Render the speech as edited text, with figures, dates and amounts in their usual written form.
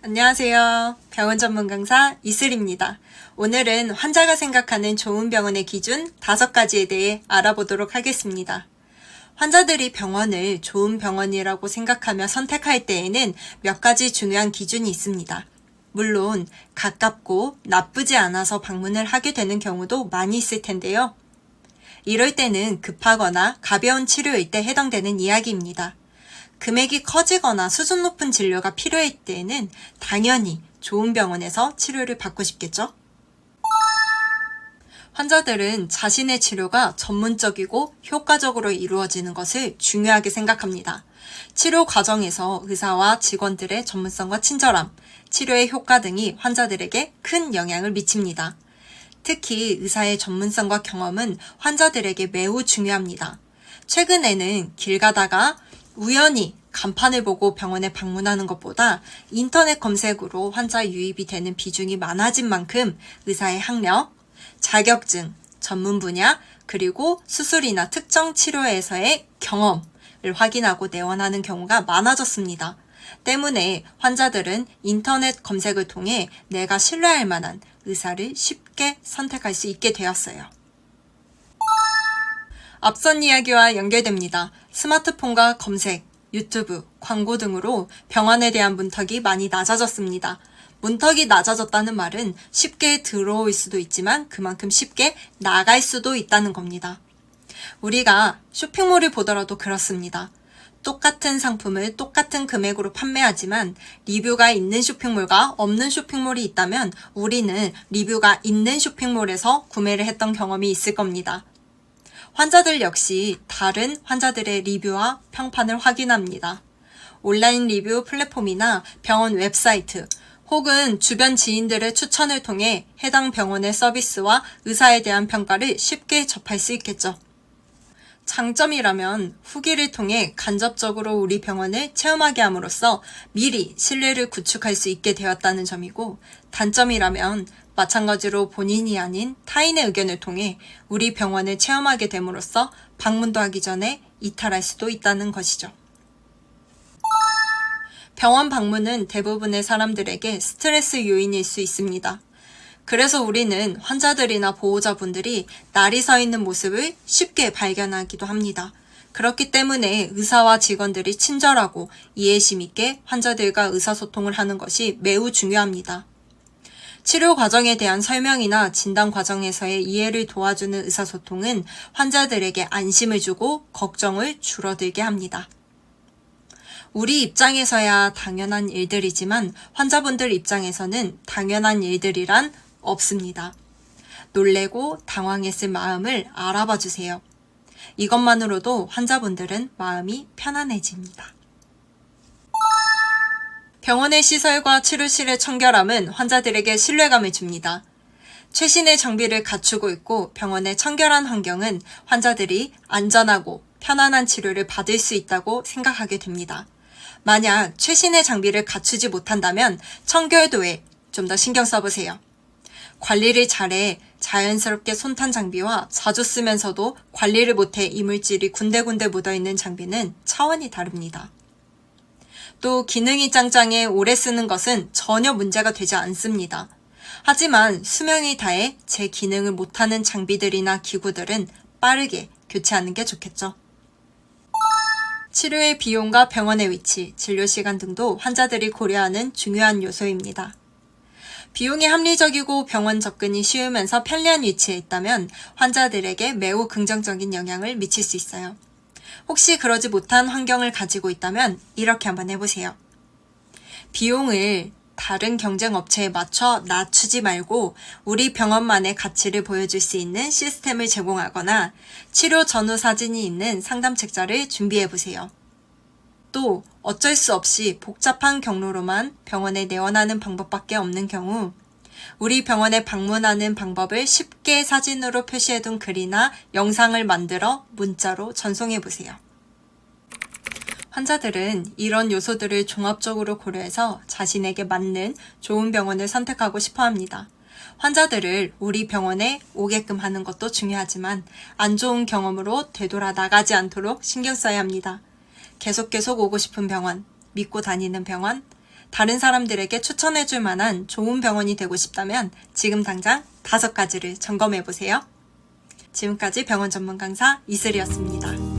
안녕하세요. 병원 전문 강사 이슬입니다. 오늘은 환자가 생각하는 좋은 병원의 기준 5가지에 대해 알아보도록 하겠습니다. 환자들이 병원을 좋은 병원이라고 생각하며 선택할 때에는 몇 가지 중요한 기준이 있습니다. 물론 가깝고 나쁘지 않아서 방문을 하게 되는 경우도 많이 있을 텐데요. 이럴 때는 급하거나 가벼운 치료일 때 해당되는 이야기입니다. 금액이 커지거나 수준 높은 진료가 필요할 때에는 당연히 좋은 병원에서 치료를 받고 싶겠죠? 환자들은 자신의 치료가 전문적이고 효과적으로 이루어지는 것을 중요하게 생각합니다. 치료 과정에서 의사와 직원들의 전문성과 친절함, 치료의 효과 등이 환자들에게 큰 영향을 미칩니다. 특히 의사의 전문성과 경험은 환자들에게 매우 중요합니다. 최근에는 길 가다가 우연히 간판을 보고 병원에 방문하는 것보다 인터넷 검색으로 환자 유입이 되는 비중이 많아진 만큼 의사의 학력, 자격증, 전문 분야, 그리고 수술이나 특정 치료에서의 경험을 확인하고 내원하는 경우가 많아졌습니다. 때문에 환자들은 인터넷 검색을 통해 내가 신뢰할 만한 의사를 쉽게 선택할 수 있게 되었어요. 앞선 이야기와 연결됩니다. 스마트폰과 검색, 유튜브, 광고 등으로 병원에 대한 문턱이 많이 낮아졌습니다. 문턱이 낮아졌다는 말은 쉽게 들어올 수도 있지만 그만큼 쉽게 나갈 수도 있다는 겁니다. 우리가 쇼핑몰을 보더라도 그렇습니다. 똑같은 상품을 똑같은 금액으로 판매하지만 리뷰가 있는 쇼핑몰과 없는 쇼핑몰이 있다면 우리는 리뷰가 있는 쇼핑몰에서 구매를 했던 경험이 있을 겁니다. 환자들 역시 다른 환자들의 리뷰와 평판을 확인합니다. 온라인 리뷰 플랫폼이나 병원 웹사이트 혹은 주변 지인들의 추천을 통해 해당 병원의 서비스와 의사에 대한 평가를 쉽게 접할 수 있겠죠. 장점이라면 후기를 통해 간접적으로 우리 병원을 체험하게 함으로써 미리 신뢰를 구축할 수 있게 되었다는 점이고, 단점이라면 마찬가지로 본인이 아닌 타인의 의견을 통해 우리 병원을 체험하게 됨으로써 방문도 하기 전에 이탈할 수도 있다는 것이죠. 병원 방문은 대부분의 사람들에게 스트레스 요인일 수 있습니다. 그래서 우리는 환자들이나 보호자분들이 날이 서 있는 모습을 쉽게 발견하기도 합니다. 그렇기 때문에 의사와 직원들이 친절하고 이해심 있게 환자들과 의사소통을 하는 것이 매우 중요합니다. 치료 과정에 대한 설명이나 진단 과정에서의 이해를 도와주는 의사소통은 환자들에게 안심을 주고 걱정을 줄어들게 합니다. 우리 입장에서야 당연한 일들이지만 환자분들 입장에서는 당연한 일들이란 없습니다. 놀래고 당황했을 마음을 알아봐 주세요. 이것만으로도 환자분들은 마음이 편안해집니다. 병원의 시설과 치료실의 청결함은 환자들에게 신뢰감을 줍니다. 최신의 장비를 갖추고 있고 병원의 청결한 환경은 환자들이 안전하고 편안한 치료를 받을 수 있다고 생각하게 됩니다. 만약 최신의 장비를 갖추지 못한다면 청결도에 좀 더 신경 써보세요. 관리를 잘해 자연스럽게 손탄 장비와 자주 쓰면서도 관리를 못해 이물질이 군데군데 묻어있는 장비는 차원이 다릅니다. 또 기능이 짱짱해 오래 쓰는 것은 전혀 문제가 되지 않습니다. 하지만 수명이 다해 제 기능을 못하는 장비들이나 기구들은 빠르게 교체하는 게 좋겠죠. 치료의 비용과 병원의 위치, 진료 시간 등도 환자들이 고려하는 중요한 요소입니다. 비용이 합리적이고 병원 접근이 쉬우면서 편리한 위치에 있다면 환자들에게 매우 긍정적인 영향을 미칠 수 있어요. 혹시 그러지 못한 환경을 가지고 있다면 이렇게 한번 해보세요. 비용을 다른 경쟁 업체에 맞춰 낮추지 말고 우리 병원만의 가치를 보여줄 수 있는 시스템을 제공하거나 치료 전후 사진이 있는 상담 책자를 준비해보세요. 또 어쩔 수 없이 복잡한 경로로만 병원에 내원하는 방법밖에 없는 경우 우리 병원에 방문하는 방법을 쉽게 사진으로 표시해둔 글이나 영상을 만들어 문자로 전송해보세요. 환자들은 이런 요소들을 종합적으로 고려해서 자신에게 맞는 좋은 병원을 선택하고 싶어 합니다. 환자들을 우리 병원에 오게끔 하는 것도 중요하지만 안 좋은 경험으로 되돌아 나가지 않도록 신경 써야 합니다. 계속 오고 싶은 병원, 믿고 다니는 병원, 다른 사람들에게 추천해줄 만한 좋은 병원이 되고 싶다면 지금 당장 5가지를 점검해보세요. 지금까지 병원 전문 강사 이슬이었습니다.